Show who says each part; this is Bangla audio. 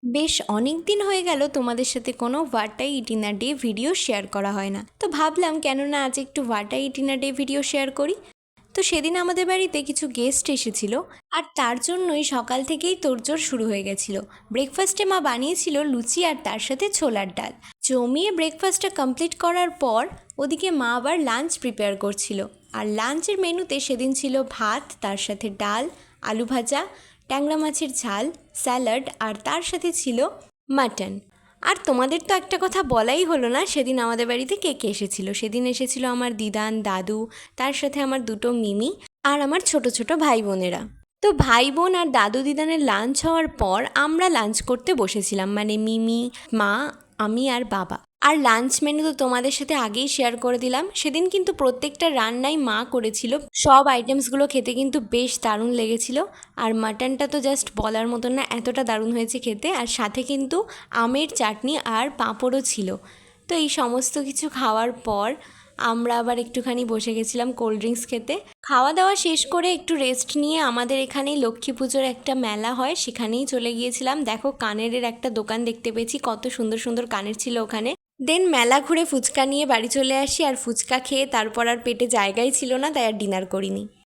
Speaker 1: বেশ অনেক দিন হয়ে গেল তোমাদের সাথে কোনো what I it in a day video share করা হয় না, তো ভাবলাম কেন না আজ একটু what I it in a day video share করি। তো সেদিন আমাদের বাড়িতে কিছু গেস্ট এসেছিল, আর তার জন্যই সকাল থেকেই তোড়জোড় শুরু হয়ে গেছিল। ব্রেকফাস্টে মা বানিয়েছিল লুচি আর তার সাথে ছোলার ডাল। জমিয়ে ব্রেকফাস্টটা কমপ্লিট করার পর ওদিকে মা আবার লাঞ্চ প্রিপেয়ার করছিল। আর লাঞ্চের মেনুতে সেদিন ছিল ভাত, তার সাথে ডাল, আলু ভাজা, ট্যাংরা মাছের ঝাল, স্যালাড, আর তার সাথে ছিল মাটন। আর তোমাদের তো একটা কথা বলাই হলো না, সেদিন আমাদের বাড়িতে কে কে এসেছিল। সেদিন এসেছিল আমার দিদান, দাদু, তার সাথে আমার দুটো মিমি আর আমার ছোট ছোট ভাই বোনেরা। তো ভাই বোন আর দাদু দিদানের লাঞ্চ হওয়ার পর আমরা লাঞ্চ করতে বসেছিলাম, মানে মিমি, মা, আমি আর বাবা। আর লাঞ্চ মেনু তো তোমাদের সাথে আগেই শেয়ার করে দিলাম। সেদিন কিন্তু প্রত্যেকটা রান্নাই মা করেছিল। সব আইটেমসগুলো খেতে কিন্তু বেশ দারুণ লেগেছিল। আর মাটনটা তো জাস্ট বলার মতন না, এতটা দারুণ হয়েছে খেতে। আর সাথে কিন্তু আমের চাটনি আর পাঁপড়ও ছিল। তো এই সমস্ত কিছু খাওয়ার পর আমরা আবার একটুখানি বসে গেছিলাম কোল্ড ড্রিঙ্কস খেতে। খাওয়া দাওয়া শেষ করে একটু রেস্ট নিয়ে আমাদের এখানেই লক্ষ্মী পুজোর একটা মেলা হয়, সেখানেই চলে গিয়েছিলাম। দেখো কানেরের একটা দোকান দেখতে পেয়েছি, কত সুন্দর সুন্দর কানের ছিল ওখানে। দেন মেলা ঘুরে ফুচকা নিয়ে বাড়ি চলে আসি, আর ফুচকা খেয়ে তারপর আর পেটে জায়গাই ছিল না, তাই আর ডিনার করিনি।